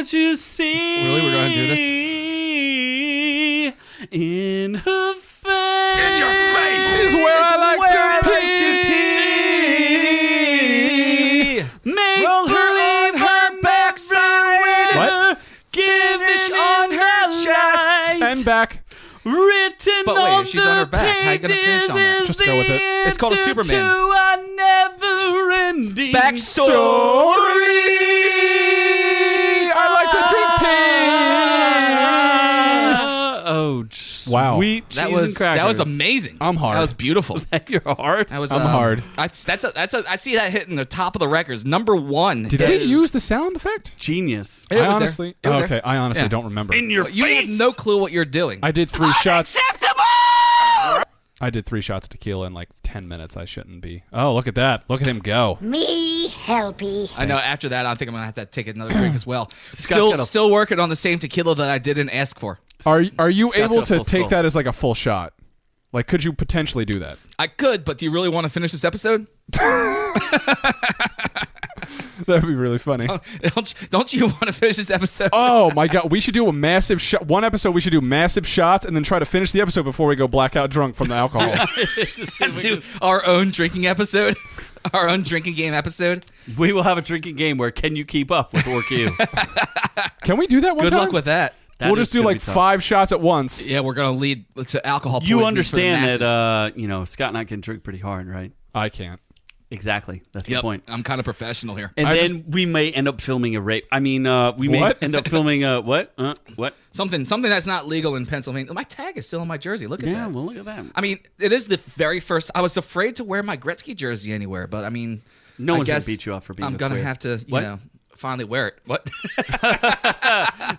Can't you see? Really, we're going to do this? In her face. In your face is where I like to pee. Make roll her on her backside. What? Give it on her chest. And back. Written But on wait, she's on her back. How you gonna finish on that? pages Just go with it. is It's called a the Superman. answer to a never-ending Backstory. I like to drink pee. Oh, Wow. sweet cheese That and was crackers. amazing. I'm hard. That was beautiful. You're hard. That was. I'm hard. I see that hitting the top of the records. Number one. Did we use the sound effect? Genius. It I was honestly, there. It was okay. there. I honestly Yeah. don't remember. In your You face. have no clue what you're doing. I did 3 shots. Unacceptable! I did 3 shots of tequila in like 10 minutes. I shouldn't be. Oh, look at that! Look at him go. Me helpy. I know. After that, I think I'm gonna have to take another drink as well. got a- Still working on the same tequila that I didn't ask for. Are you Scott's able got a to full take skull. that as like a full shot? Like, could you potentially do that? I could, but do you really want to finish this episode? That'd be really funny. Don't you want to finish this episode? Oh my god, we should do a massive shot. One episode, we should do massive shots and then try to finish the episode before we go blackout drunk from the alcohol. Do our own drinking episode, our own drinking game episode. We will have a drinking game where can you keep up with OrkU? Can we do that one Good time? luck with that. That We'll is just do gonna like be tough. 5 shots at once. Yeah, we're gonna lead to alcohol. You poisoning understand for the that, masses. Scott and I can drink pretty hard, right? I can't. Exactly. That's the Yep, point. I'm kind of professional here. And I then we may end up filming a rape. I mean, we may What? end up filming a what? What? Something that's not legal in Pennsylvania. My tag is still on my jersey. Look at Yeah, that. well, look at that. I mean, it is the very first. I was afraid to wear my Gretzky jersey anywhere, but I mean, No I one's gonna guess beat you up for being I'm gonna afraid. have to, What? finally wear it. What?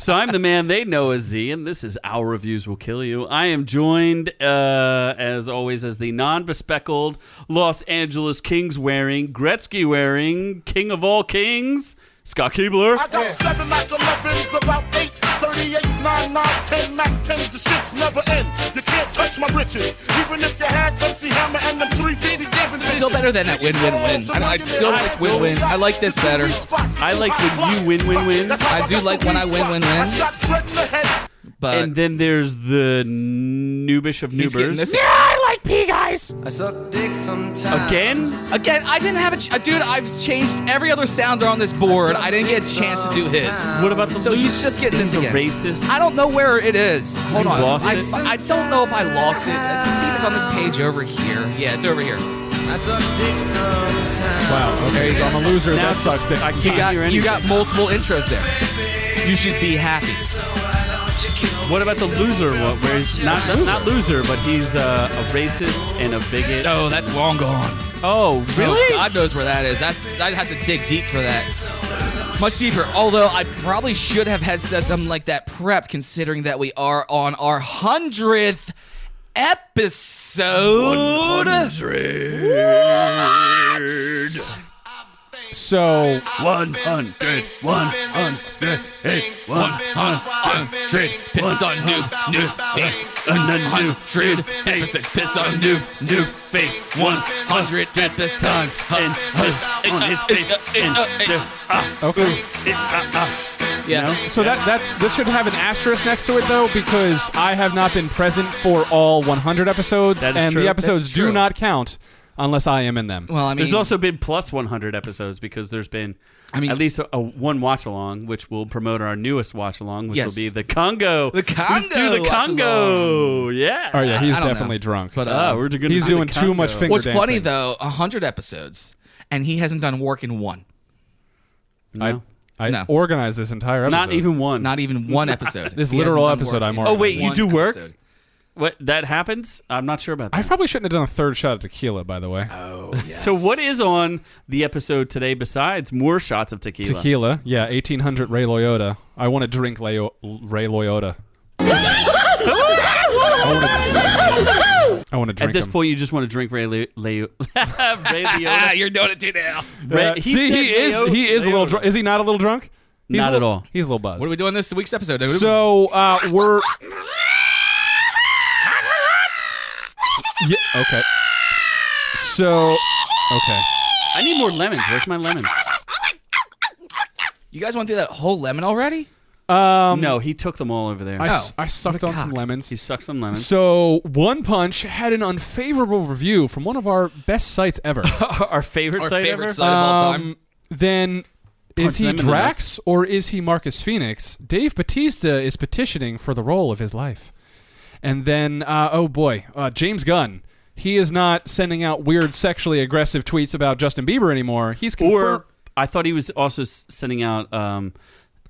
So I'm the man they know as Z, and this is Our Reviews Will Kill You. I am joined, as always, as the non-bespectacled Los Angeles Kings wearing, Gretzky wearing, king of all kings, Scott Keebler. I got 7 Mac 11s, about 8, 38s, 9 9s, 10 Mac 10s. The shit's never end. You can't touch my riches, even if you had MC Hammer and them 357. Still better than that win-win-win. I still like win-win. I like this better. I like when you win-win-win. I do like when I win-win-win. But And then there's the noobish of he's getting noobers. this. I like pee, guys. I suck dick sometimes. Again? Again, I didn't have a dude. I've changed every other sounder on this board. I didn't get a chance to do his. What about the So he's just getting this the again. racist? I don't know where it is. Hold You on. lost I it? don't know if I lost it. Let's see if it's on this page over here. Yeah, it's over here. I suck dick sometimes. Wow. Okay, so I'm a loser. Now That it's sucks. just- I Dick. can't hear You got anything. multiple intros there. You should be happy. What about the loser one? Where he's not loser, but he's a racist and a bigot. No, that's long gone. Oh, really? Oh, God knows where that is. I'd have to dig deep for that. Much deeper. Although I probably should have had something like that prepped, considering that we are on our 100th episode. 100. So 100. 100. Hey, 100. Piss on Noob's face. 100 episodes. Piss on Noob's face. 100 episodes. And on his face. okay. Yeah. So that should have an asterisk next to it though, because I have not been present for all 100 episodes, That is and true. the episodes That's do true. not count unless I am in them. Well, I mean, There's also been plus 100 episodes because there's been at least a one watch along, which will promote our newest watch along, which Yes. will be the Congo. The Congo Let's do the watch-along. Congo. Yeah. Oh yeah, he's I don't definitely know. drunk. But we're gonna He's do the doing too much Congo. finger what's dancing. funny though, 100 episodes, and he hasn't done work in one. No. I No. organized this entire episode. Not even one. Not even one episode. This He hasn't literal done episode work I'm in Oh, wait, you one do work? episode. What, that happens? I'm not sure about that. I probably shouldn't have done a third shot of tequila, by the way. Oh, yes. So what is on the episode today besides more shots of tequila? Tequila, yeah, 1800 Ray Liotta. I want to drink Ray Liotta. I want to drink At this him. point, you just want to drink Ray Liotta. You're doing it too now. He is a little drunk. Is he not a little drunk? He's Not a little- at all. He's a little buzzed. What are we doing this week's episode? So we're. Yeah. Okay. So. Okay. I need more lemons. Where's my lemons? You guys went through that whole lemon already? No, he took them all over there. I sucked on some lemons. He sucked some lemons. So One Punch had an unfavorable review from one of our best sites ever. Our favorite site favorite ever? site of all time. Then is he them in the Drax or is he Marcus Phoenix? Dave Bautista is petitioning for the role of his life. And then, James Gunn. He is not sending out weird sexually aggressive tweets about Justin Bieber anymore. He's confirmed. Or I thought he was also sending out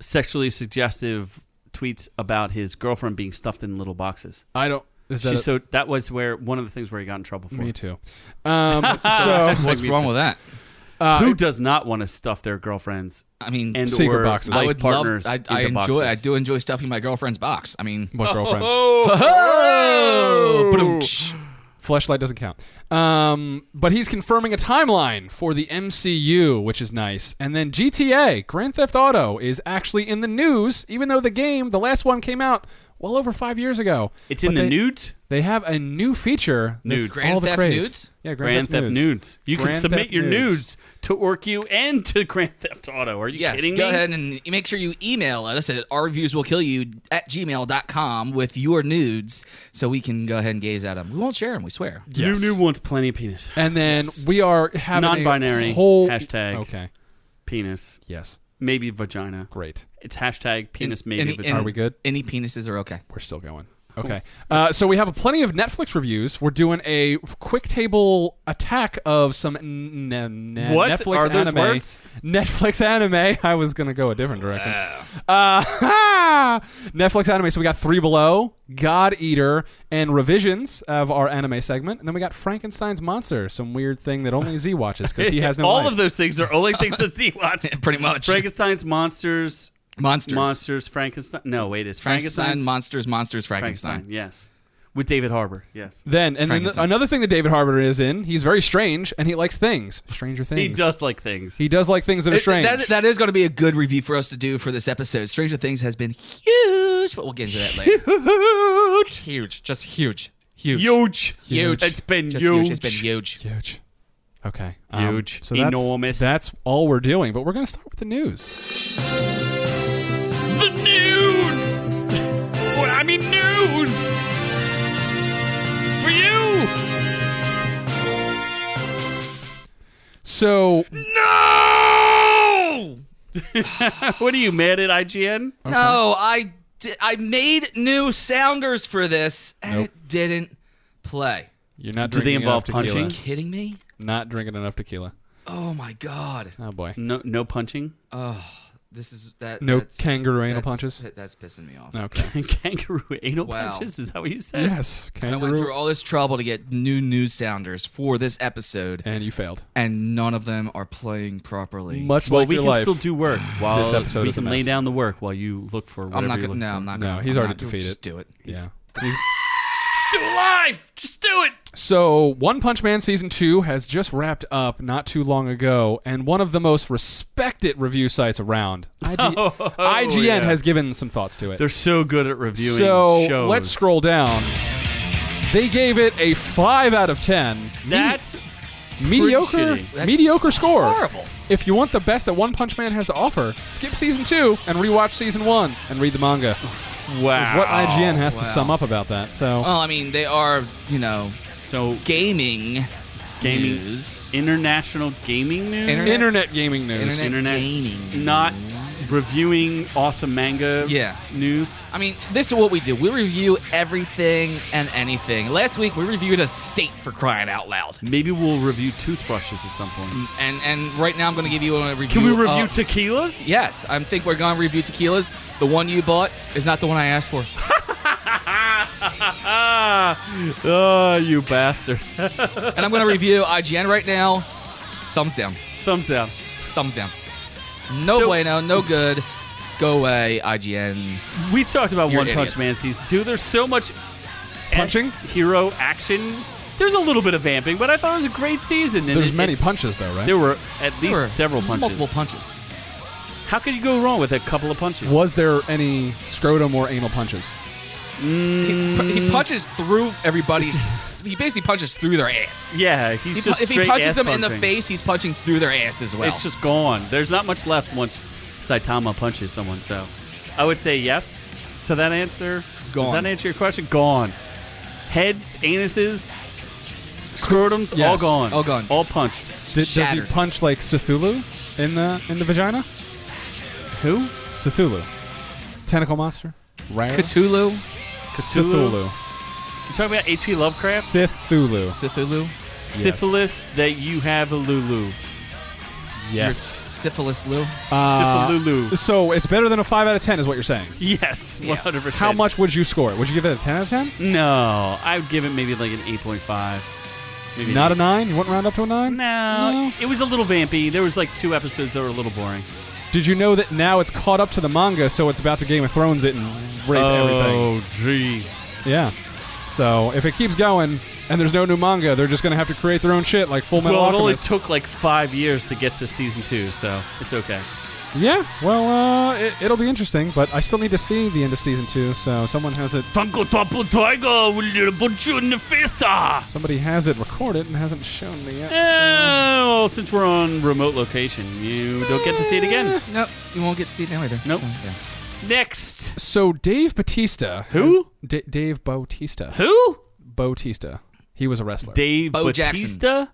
sexually suggestive tweets about his girlfriend being stuffed in little boxes. I don't. So that was one of the things where he got in trouble for. Me too. What's wrong with that? Who does not want to stuff their girlfriends? I mean, and secret or boxes. life I would partners love. I into boxes. do enjoy stuffing my girlfriend's box. I mean, What girlfriend? Fleshlight doesn't count. But he's confirming a timeline for the MCU, which is nice. And then GTA, Grand Theft Auto, is actually in the news, even though the last one came out well over 5 years ago. It's in the nudes? They have a new feature that's Nudes. all the Grand Theft craze. nudes? Yeah, Grand Theft Nudes. You can Grand submit Theft your nudes. nudes to OrkU and to Grand Theft Auto. Are you yes, kidding me? go ahead and make sure you email us at ourreviewswillkillyou@gmail.com with your nudes so we can go ahead and gaze at them. We won't share them, we swear. Yes. Noob-Noob wants plenty of penis. And then we are having Non-binary, a whole hashtag. Okay. Penis. Yes. Maybe vagina. Great. It's hashtag penis, maybe vagina. Are we good? Any penises are okay. We're still going. Okay. So we have plenty of Netflix reviews. We're doing a quick table attack of some What Netflix are those anime. words? Netflix anime. I was going to go a different direction. Netflix anime. So we got Three Below, God Eater, and revisions of our anime segment. And then we got Frankenstein's Monster, some weird thing that only Z watches because he has no All life. of those things are only things that Z watched. Pretty much. Frankenstein's Monsters, Frankenstein. No, wait, it's Frankenstein, Frankenstein's Monsters, Frankenstein. Yes. With David Harbour, yes. Then Frankenstein. another thing that David Harbour is in, he's very strange, and he likes things. Stranger Things. He does like things. He does like things that are strange. That is going to be a good review for us to do for this episode. Stranger Things has been huge, but we'll get into that later. Huge. Just huge. Huge. Huge. It's been Just huge. It's been huge. Huge. Okay. Huge. So that's, Enormous. That's all we're doing, but we're going to start with the news. The nudes! Well, I mean news! For you! So, No! What are you, mad at IGN? No, I made new sounders for this, and it didn't play. you're not Do they drinking involve enough tequila. punching? Kidding me? Not drinking enough tequila. Oh my god. Oh, boy. No punching? This is that. No that's- kangaroo anal that's- punches? That's pissing me off. Okay. Kangaroo anal Wow. punches? Is that what you said? Yes. I went Kangaroo. through all this trouble to get new news sounders for this episode, And you failed. and none of them are playing properly. Much Well, like we your can life. still do work while This episode we is a can lay mess. down the work while you look for whatever I'm not you're gonna. looking No, for. I'm not. No, gonna, he's I'm already not- defeated. Just do it. Yeah. Just do it live! Just do it! So, One Punch Man Season 2 has just wrapped up not too long ago, and one of the most respected review sites around, IGN, yeah. has given some thoughts to it. They're so good at reviewing So, shows. let's scroll down. They gave it a 5 out of 10. That's Mediocre, shitty. That's mediocre score. horrible. If you want the best that One Punch Man has to offer, skip Season 2 and rewatch Season 1 and read the manga. wow. Is what IGN has to Wow. sum up about that. So, Well, I mean, they are, So gaming gaming news. international gaming news. Internet gaming news. Internet gaming. not reviewing awesome manga Yeah. news. I mean, this is what we do. We review everything and anything. Last week, we reviewed a state, for crying out loud. Maybe we'll review toothbrushes at some point. And right now, I'm going to give you a review. Can we review tequilas? Yes, I think we're going to review tequilas. The one you bought is not the one I asked for. Oh, you bastard. And I'm going to review IGN right now. Thumbs down. Thumbs down. Thumbs down. No So- bueno, no good. Go away, IGN. We talked about You're One Punch idiots. Man Season 2. There's so much Punching? hero action. There's a little bit of vamping, but I thought it was a great season. And there's many punches, though, right? There were at There least were several punches. Multiple punches. How could you go wrong with a couple of punches? Was there any scrotum or anal punches? He punches through everybody's. He basically punches through their ass. Yeah, he's just If he straight punches ass them in the punching. face, he's punching through their ass as well. It's just gone. There's not much left once Saitama punches someone. So I would say yes to that answer. Gone. Does that answer your question? Gone. Heads, anuses, scrotums, Yes. all gone. All gone. All punched. Does he Shattered. punch like Cthulhu in the vagina? Who? Cthulhu. Tentacle monster? Rare? Cthulhu. Cthulhu. You talking about H.P. Lovecraft? Cthulhu. Cthulhu. Syphilis that you have a Lulu. Your Yes. syphilis, Lou. Syphilulu. So it's better than a 5 out of 10 is what you're saying. Yes, 100%. How much would you score it? Would you give it a 10 out of 10? No, I would give it maybe like an 8.5. Maybe Not a an 9? You wouldn't round up to a 9? No, it was a little vampy. There was like 2 episodes that were a little boring. Did you know that now it's caught up to the manga, so it's about to Game of Thrones it and rape everything? Oh, jeez. Yeah. So if it keeps going and there's no new manga, they're just going to have to create their own shit like Full Metal Well, it only Alchemist. took like 5 years to get to season 2, so it's okay. Yeah, well, it'll be interesting, but I still need to see the end of season 2, so someone has it. Tango Tapu Tiger will punch you in the face. Somebody has it recorded and hasn't shown me yet. Well, since we're on remote location, you don't get to see it again. Nope, you won't get to see it now either. Nope. So, yeah. Next. So Dave Bautista. Who? Dave Bautista. Who? Bautista. He was a wrestler. Dave Bo Bautista?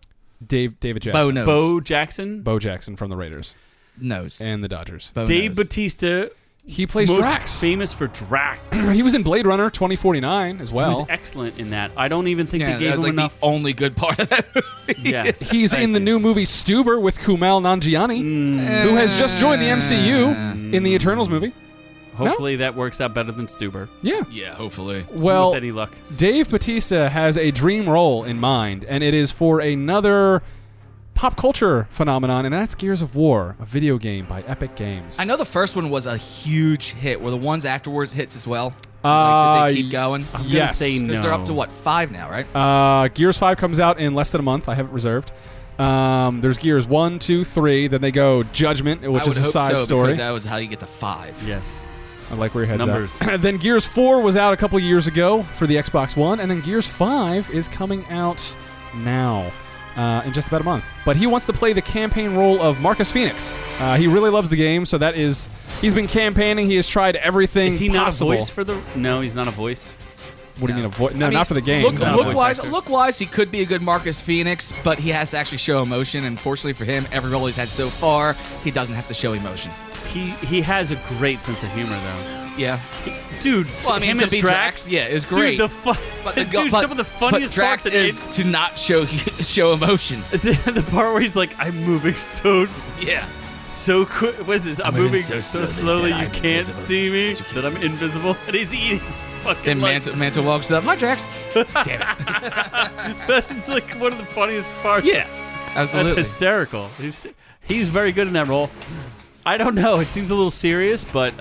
David Jackson. Bo knows. Bo Jackson? Bo Jackson from the Raiders Knows. and the Dodgers. Bo Dave knows. Bautista, He plays most Drax. famous for Drax. He was in Blade Runner 2049 as He was well. excellent in that. I don't even think Yeah, they gave that was him like enough. the only good part of that movie. Yes. He's in the new movie Stuber with Kumail Nanjiani, who has just joined the MCU in the Eternals movie. Hopefully that works out better than Stuber. Yeah. Yeah, hopefully. Well, with any luck. Dave Bautista has a dream role in mind, and it is for another pop culture phenomenon, and that's Gears of War, a video game by Epic Games. I know the first one was a huge hit. Were the ones afterwards hits as well? Did they keep going? I'm yes. gonna say no. Because they're up to, what, 5 now, right? Gears 5 comes out in less than a month. I have it reserved. There's Gears 1, 2, 3. Then they go Judgment, which I is would a hope side so, story. because that was how you get to 5. Yes. I like where your head's Numbers. at. Then Gears 4 was out a couple years ago for the Xbox One, and then Gears 5 is coming out now in just about a month. But he wants to play the campaign role of Marcus Phoenix. He really loves the game, so that is... He's been campaigning. He has tried everything Is he possible. not a voice for the... No, he's not a voice. What do you mean a voice? No, I mean, not for the game. Look, not a voice actor. look-wise, he could be a good Marcus Phoenix, but he has to actually show emotion. And fortunately for him, every role he's had so far, he doesn't have to show emotion. He has a great sense of humor, though. Yeah. Dude, Well, I mean, him to as be Drax, yeah, is great. Dude, some of the funniest but Drax parts is to not show emotion. the part where he's like, I'm moving Yeah. so quick. What is this? I'm moving so slowly that you I'm can't invisible. see me, That you can't that I'm see me. invisible, and he's eating fucking Then like, Manta walks up. Hi, Drax. Damn it. It's like one of the funniest parts. Yeah. Absolutely. That's hysterical. He's very good in that role. I don't know. It seems a little serious, but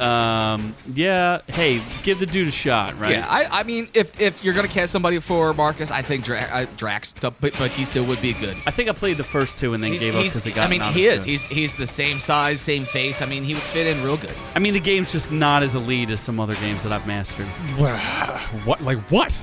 yeah. Hey, give the dude a shot, right? Yeah, I mean, if you're gonna cast somebody for Marcus, I think Drax Bautista would be good. I think I played the first two and then gave up because it got. I mean, not he as is. good. He's the same size, same face. I mean, he would fit in real good. I mean, the game's just not as elite as some other games that I've mastered. What? Like what?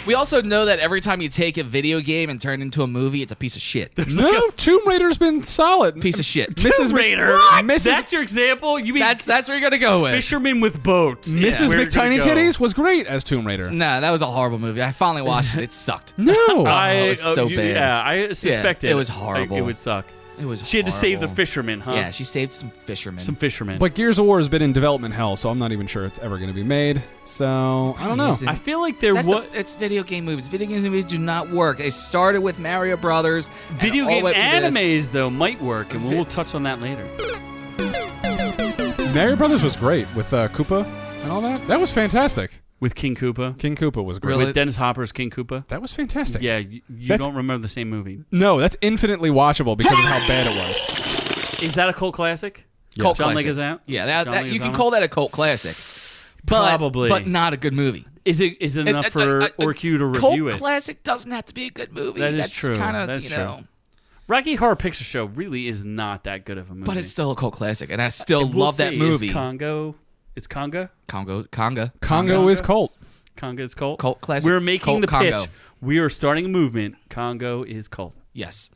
We also know that every time you take a video game and turn it into a movie, it's a piece of shit. No, Tomb Raider's been solid. Piece of shit. Mrs. Raider. What? That's your example? You mean That's where you're gonna go with. fisherman with boats? Mrs. Where McTiny you're gonna go. Titties was great as Tomb Raider. Nah, that was a horrible movie. I finally watched it. It sucked. No. it was so bad. Yeah, I suspected it was horrible. It would suck. It was. She had to save the horrible. fishermen, huh? Yeah, she saved some fishermen. Some fishermen. But Gears of War has been in development hell, so I'm not even sure it's ever going to be made. So, I don't know. Amazing. I feel like there That's was it's video game movies. Video game movies do not work. They started with Mario Brothers. and video all the game way up to this. animes though might work, and we'll touch on that later. Mario Brothers was great with Koopa and all that. That was fantastic. With King Koopa, King Koopa was great. Really? with Dennis Hopper's King Koopa. That was fantastic. Yeah, you That's- don't remember the same movie. No, that's infinitely watchable because of how bad it was. Is that a cult classic? Cult John classic. Leguizamo? Yeah, John that you can Leguizamo? call that a cult classic. But, Probably. but not a good movie. Is it enough for OrkU to cult review it? Classic doesn't have to be a good movie. That is That's true. Kind of, That's you true. know. Rocky Horror Picture Show really is not that good of a movie. But it's still a cult classic, and I still We'll love that see. movie. Is Congo? Is Conga? Congo is cult. Conga is cult. Cult classic. We're making Cult the pitch. Congo. We are starting a movement. Congo is cult. Yes.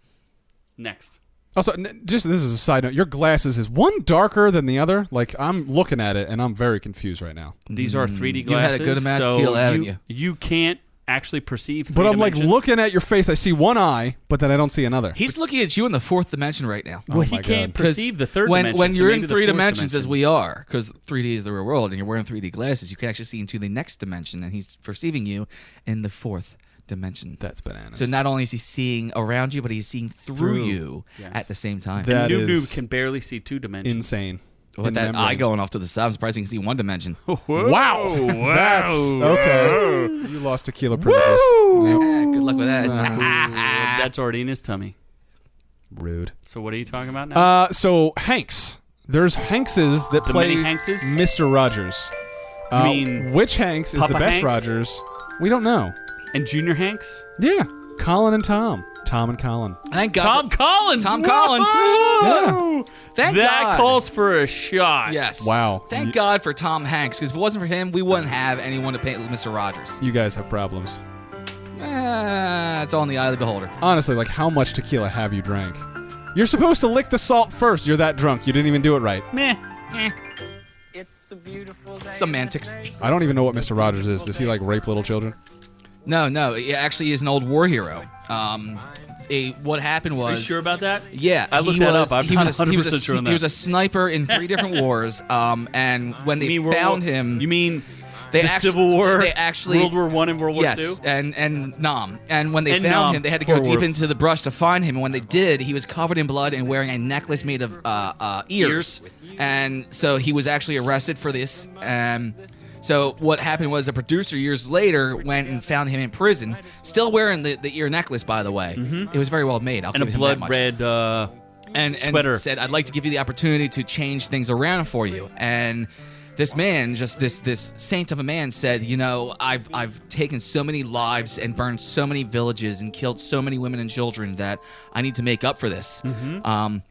Next. Also, just this is a side note. Your glasses is one darker than the other. Like I'm looking at it and I'm very confused right now. These are 3D You glasses. had a good amount of so tequila, haven't you? You can't actually perceive. But I'm like dimensions. looking at your face. I see one eye, but then I don't see another. He's looking at you in the fourth dimension right now. Well, Oh he my can't God. perceive the third when, dimension. When so you're maybe in the three fourth dimensions, as dimension. we are, because 3D is the real world, and you're wearing 3D glasses, you can actually see into the next dimension, and he's perceiving you in the fourth dimension. That's bananas. So not only is he seeing around you, but he's seeing through you Yes. at the same time. That Noob-Noob is can barely see 2 dimensions. insane. With In that membrane. eye going off to the side, I'm surprised he can see one dimension. Wow. That's okay. You lost tequila privileges. Yeah, good luck with that. That's already in his tummy. Rude. So what are you talking about now? So Hanks. There's Hankses that play mini Hankses? Mr. Rogers. You mean which Hanks is Papa the best Hanks? Rogers? We don't know. And Junior Hanks? Yeah, Colin and Tom. Tom and Colin. Thank God. Tom Collins. Tom Collins. Whoa! Thank that God. calls for a shot. Yes. Wow. Thank God for Tom Hanks, because if it wasn't for him, we wouldn't have anyone to paint Mr. Rogers. You guys have problems. It's all in the eye of the beholder. Honestly, like how much tequila have you drank? You're supposed to lick the salt first. You're that drunk. You didn't even do it right. Meh. Semantics. I don't even know what Mr. Rogers is. Does he like rape little children? No. He actually is an old war hero. What happened was... Are you sure about that? Yeah, I looked he that was- up. I'm he not was a- 100% sure on that. He was a sniper in 3 different wars. And when they found him, You mean they the actually, Civil War, they actually World War I and World War yes, II? and Nam. And when they And found Nam, him, they had to go 4 deep wars. into the brush to find him. And when they did, he was covered in blood and wearing a necklace made of ears. And so he was actually arrested for this. So what happened was a producer years later went and found him in prison, still wearing the ear necklace, by the way. It was very well made. I'll And a give him blood that much. red and sweater. said, I'd like to give you the opportunity to change things around for you. And this man, just this saint of a man, said, you know, I've taken so many lives and burned so many villages and killed so many women and children that I need to make up for this.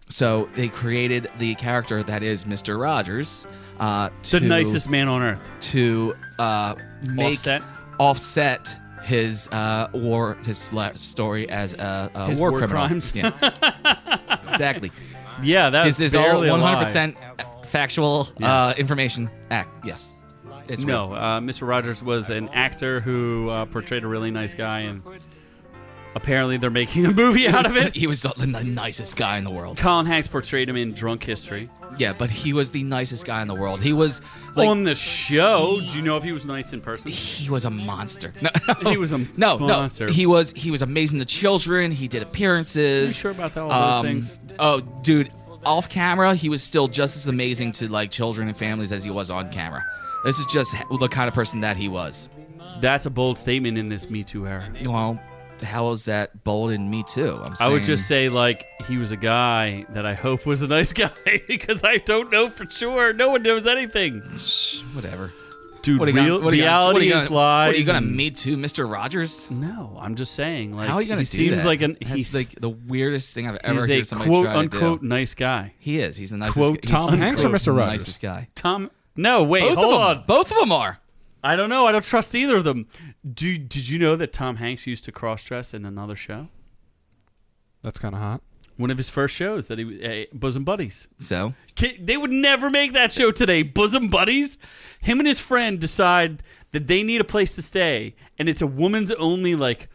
So they created the character that is Mr. Rogers. the nicest man on earth. To make Offset? his story as a His war war criminal. crimes. Yeah. Exactly. Yeah, that's This is all barely a lie. 100% factual information. Yes. It's No, real. Mr. Rogers was an actor who portrayed a really nice guy, and apparently they're making a movie out of it. He was the nicest guy in the world. Colin Hanks portrayed him in Drunk History. Yeah, but he was the nicest guy in the world. He was like, On the show, do you know if he was nice in person? he was a monster. No, He was a no, monster. He was amazing to children. He did appearances. Are you sure about all those things? Oh, dude, off camera, he was still just as amazing to like children and families as he was on camera. This is just the kind of person that he was. That's a bold statement in this Me Too era. Well, how is that bold in Me Too? I would just say, like, he was a guy that I hope was a nice guy because I don't know for sure. No one knows anything. whatever. Dude, What are you gonna- what are you gonna- reality what are you is gonna- lies. What are you gonna and- Me Too, Mr. Rogers? No, I'm just saying. Like, How are you gonna he do seems that? like That's he's like the weirdest thing I've ever he's heard a somebody quote try to unquote do. nice guy. He is. He's the nicest. Quote he's Tom the Hanks or quote Mr. Rogers? Nicest guy. Tom, no, wait, Both hold of them. on. Both of them are. I don't know. I don't trust either of them. Did you know that Tom Hanks used to cross dress in another show? That's kind of hot. One of his first shows that he Bosom Buddies. So They would never make that show today. Bosom Buddies. Him and his friend decide that they need a place to stay, and it's a woman's only like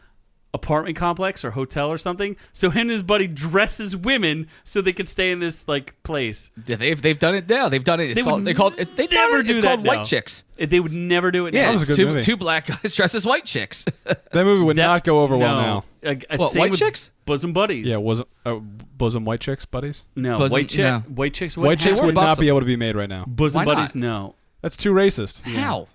apartment complex or hotel or something. So him and his buddy dress as women so they could stay in this like place. yeah, they've done it now. They've done it. It's They called. would They called. It's, they never do it's that called now. White Chicks. They would never do it. Yeah, now. was a good two, movie. two black guys dressed as white chicks. That movie would not go over well now. What, Same White with Chicks? Bosom Buddies. Yeah, was bosom white chicks buddies? No, Bosom- white chick. no. White chicks. White chicks we're would not bosom- be able to be made right now. Bosom Why not? Buddies. No, That's too racist. How?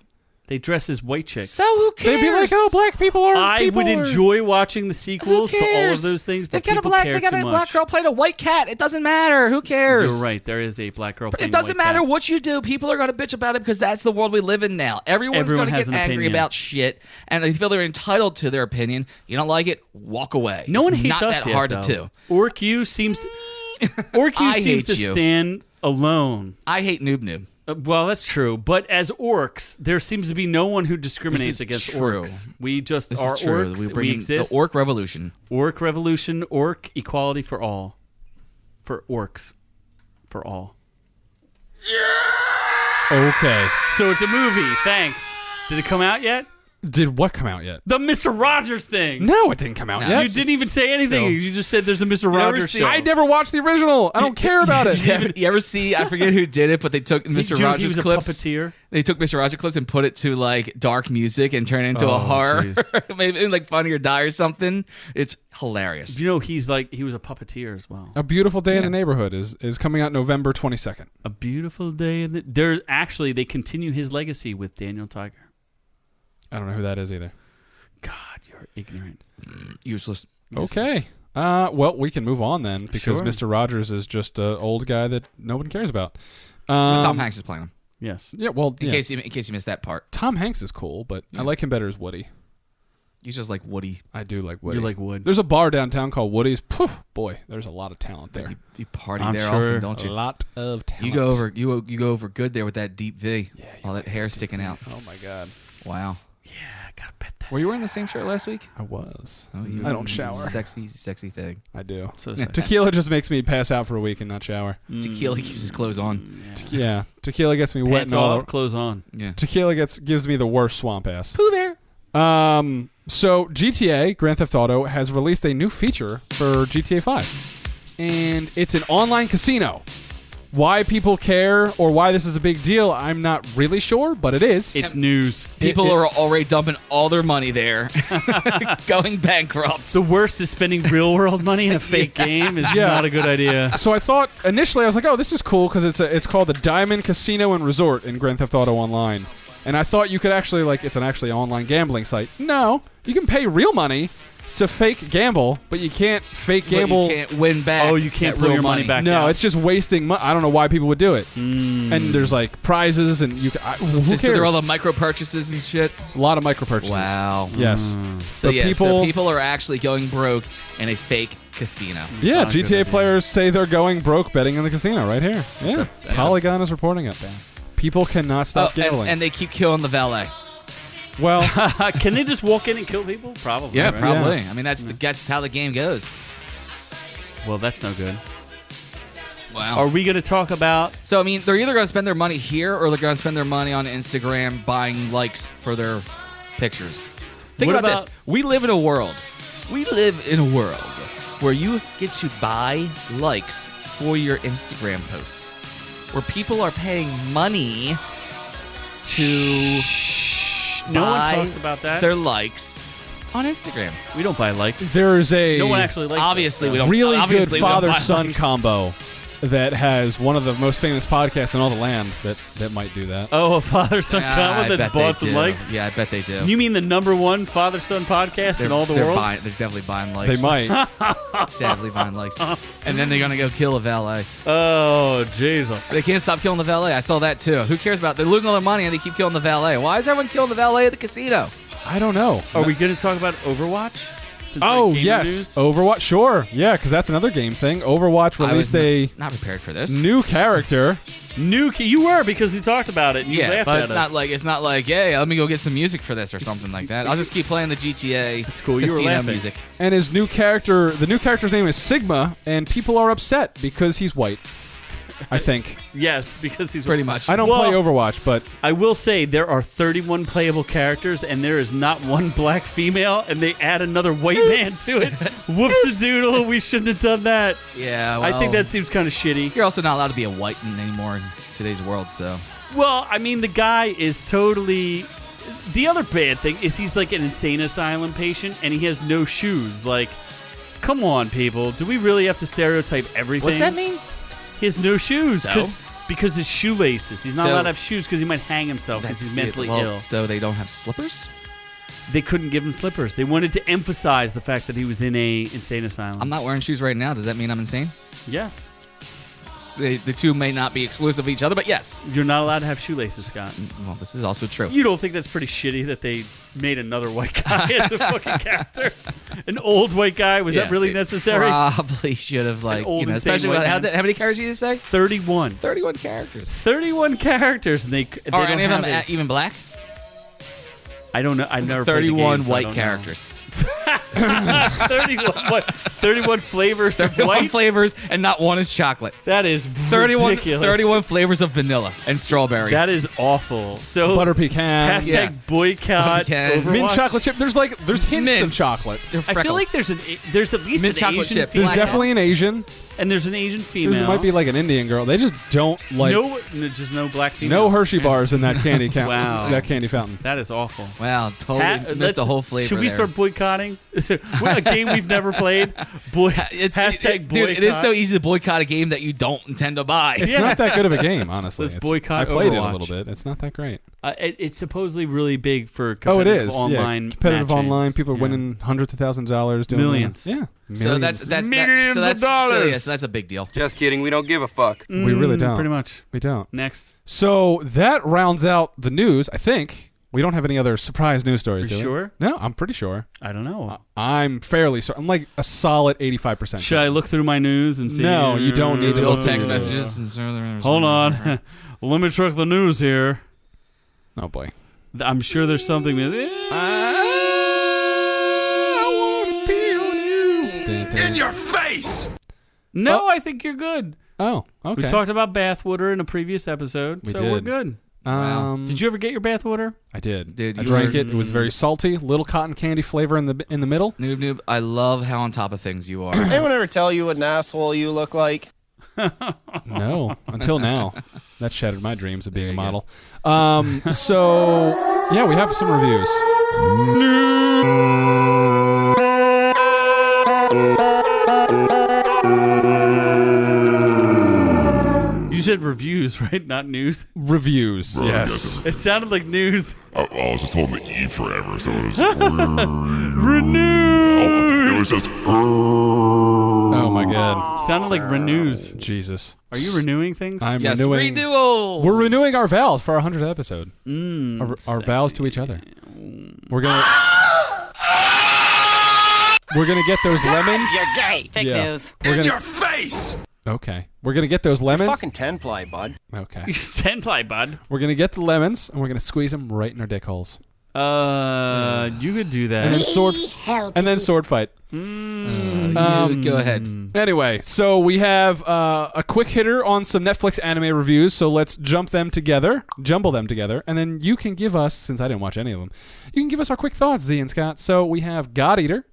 they dress as white chicks. So who cares? They'd be like, "Oh, black people are." I people would are- enjoy watching the sequels to all of cares? those things, but They got a people black. care They got too a much. black girl playing a white cat. It doesn't matter. Who cares? You're right. There is a black girl. Playing It doesn't a white matter cat. what you do. People are going to bitch about it because that's the world we live in now. Everyone's Everyone going to has get an angry opinion. about shit, and they feel they're entitled to their opinion. You don't like it? Walk away. No one It's hates not us that yet, hard though. to do. OrkU seems. OrkU I seems to hate you. stand alone. I hate Noob-Noob. Well, that's true. But as orcs, there seems to be no one who discriminates This is against true. orcs. We just This are is true. orcs. We bring in exist. the orc revolution. Orc revolution. Orc equality for all. for Orcs for All. Okay. So it's a movie. Thanks. Did it come out yet? Did what come out yet? The Mr. Rogers thing. No, it didn't come out yet. You didn't even say anything. Still. You just said there's a Mr. Rogers show. I never watched the original. I don't care about it. You ever see? I forget who did it, but they took Mr. He Rogers was a clips. puppeteer. They took Mr. Rogers clips and put it to like dark music and turn it into a Oh, horror, jeez. maybe like Funny or Die or something. It's hilarious. You know, he was a puppeteer as well. A Beautiful Day in the Neighborhood is coming out November 22nd. A Beautiful Day in the... They continue his legacy with Daniel Tiger. I don't know who that is either. God, you're ignorant. Useless. Okay. Well, we can move on then because Sure. Mr. Rogers is just an old guy that no one cares about. Tom Hanks is playing him. Yes. Yeah, well, In case you missed that part, Tom Hanks is cool, but I like him better as Woody. he's just like Woody. I do like Woody. You like Wood. There's a bar downtown called Woody's. Poof, boy, there's a lot of talent there. You party I'm there sure. often, don't A you? lot of talent. You go over good there with that deep V. All that hair sticking out. Oh my God, Wow. Yeah, I gotta bet that. Were you wearing the same shirt last week? I was. Oh, you I don't shower. Sexy thing. I do. So sorry. Tequila just makes me pass out for a week and not shower. Tequila keeps his clothes on. Yeah, tequila gets me wet Pants and all. off, clothes on. Yeah. Tequila gives me the worst swamp ass. Pooh Bear. So GTA Grand Theft Auto has released a new feature for GTA 5, and it's an online casino. Why people care or why this is a big deal, I'm not really sure, but it is. It's news. People are already dumping all their money there, going bankrupt. The worst is spending real world money in a fake game is Yeah. not a good idea. So I thought initially I was like, oh, this is cool because it's called the Diamond Casino and Resort in Grand Theft Auto Online, and I thought you could actually it's an actually online gambling site. No, you can pay real money to fake gamble, but you can't fake gamble. But you can't win back. Oh, you can't that pull real your money back. No, out. it's just wasting money. I don't know why people would do it. And there's like prizes, and who cares? So they're all the micro purchases and shit. A lot of micro purchases. Wow. Yes. So But yeah, people- people are actually going broke in a fake casino. Yeah, Not a good GTA idea. players say they're going broke betting in the casino right here. Yeah, Polygon is reporting it. People cannot stop gambling. and they keep killing the valet. Well, Can they just walk in and kill people? Probably. Yeah, right? probably. I mean, that's how the game goes. Well, that's no good. Wow. Are we going to talk about... So I mean, they're either going to spend their money here or they're going to spend their money on Instagram buying likes for their pictures. Think What about about- this. We live in a world where you get to buy likes for your Instagram posts, where people are paying money to No one buy talks about that. their likes on Instagram. We don't buy likes. there's a No one actually likes Obviously, that. we don't. really good obviously we don't buy father-son likes. combo that has one of the most famous podcasts in all the land that might do that. Oh, a father-son I combo bet that's they bought some do. likes? Yeah, I bet they do. You mean the #1 father-son podcast in all the world? They're definitely buying likes. They might. Definitely buying likes. And then they're going to go kill a valet. Oh, Jesus. They can't stop killing the valet. I saw that too. Who cares about? They're losing all their money and they keep killing the valet. Why is everyone killing the valet at the casino? I don't know. Are we going to talk about Overwatch? Since we're Oh, gamer yes. news? Overwatch. Sure. Yeah, because that's another game thing. Overwatch I released was a not prepared for this. new character. You were because we talked about it. And you Yeah, laughed but at it's us. not like, hey, let me go get some music for this or something like that. I'll just keep playing the GTA It's cool. You were casino laughing. music. And the new character's name is Sigma, and people are upset because he's white. I think. Yes, because he's Pretty much. I don't Well- play Overwatch, but I will say there are 31 playable characters, and there is not one black female, and they add another white man to it. Whoops-a-doodle, we shouldn't have done that. Yeah, I think well, that seems kind of shitty. you're also not allowed to be a white anymore in today's world, so. Well, I mean, the guy is totally... The other bad thing is he's like an insane asylum patient, and he has no shoes. Like, come on, people. Do we really have to stereotype everything? What's that mean? He has no shoes. So? Because his shoelaces. He's not So- allowed to have shoes because he might hang himself because he's mentally ill. So they don't have slippers? They couldn't give him slippers. They wanted to emphasize the fact that he was in a insane asylum. I'm not wearing shoes right now. Does that mean I'm insane? Yes. The two may not be exclusive of each other, but yes. You're not allowed to have shoelaces, Scott. Well, this is also true. You don't think that's pretty shitty that they made another white guy as a fucking character? An old white guy? Was that really it necessary? Probably should have, like, old, you know, insane especially white how man. many characters did you say? 31. 31 characters. 31 characters, and they Are don't any of them have even black? I don't know. I've never played the 31 game, so I white don't know. characters. 31 flavors of 31 white? flavors, and not one is chocolate. That is 31, ridiculous. 31 flavors of vanilla and strawberry. That is awful. So Butter pecan. hashtag Yeah. boycott Pecan. Overwatch. Mint chocolate chip. There's hints Mint. of chocolate. They're I feel like freckles. there's at least Mint an chocolate Asian chip. female. There's definitely an Asian. And there's an Asian female. There might be like an Indian girl. They just don't like just no black female. no Hershey bars in that candy Wow. that candy fountain. That is awful. Wow, totally missed the whole flavor. Should we there. start boycotting? Is it a game we've never played? Hashtag boycott. Dude, it is so easy to boycott a game that you don't intend to buy. It's not that good of a game, honestly. Let's boycott I played it a Overwatch. little bit. It's not that great. It's supposedly really big for Oh, competitive it is. online Competitive matches. online. People are Yeah. winning hundreds of thousands of dollars. Doing Millions. Yeah. So that's Millions so that's of dollars. So that's a big deal. Just kidding. We don't give a fuck. we really don't. Pretty much. We don't. Next. So that rounds out the news. I think we don't have any other surprise news stories. You do we? sure? No, I'm pretty sure. I don't know. I'm fairly certain. I'm like a solid 85%. Should I look through my news and see? No, you don't need to The look old text through the messages. Hold on. Let me check the news here. Oh boy. I'm sure there's something. In your face! No, I think you're good. Oh, okay. We talked about bathwater in a previous episode, We so we're did. good. Wow. Did you ever get your bathwater? I did. Dude, I you drank were- it. It was very salty. Little cotton candy flavor in the middle. Noob, I love how on top of things you are. Anyone ever tell you what an asshole you look like? No, until now. That shattered my dreams of being a There you model. So, yeah, we have some reviews. You said reviews, right? Not news. Reviews, yes. It sounded like news. I was just holding the E forever, so it was Renews. it was just Oh my God. Sounded like renews. Jesus. Are you renewing things? I'm Yes, renewing. renewal. We're renewing our vows for our 100th episode. Our vows to each other. We're gonna get those lemons. You're gay. Fake Yeah. news. We're gonna face! okay. We're gonna get those lemons. Fucking 10-ply, bud. Okay. 10 ply, bud. We're gonna get the lemons and we're gonna squeeze them right in our dick holes. You could do that. And then sword. Be helpy. And then sword fight. You go ahead. Anyway, so we have a quick hitter on some Netflix anime reviews. So let's jumble them together, and then you can give us, since I didn't watch any of them, you can give us our quick thoughts, Z and Scott. So we have God Eater,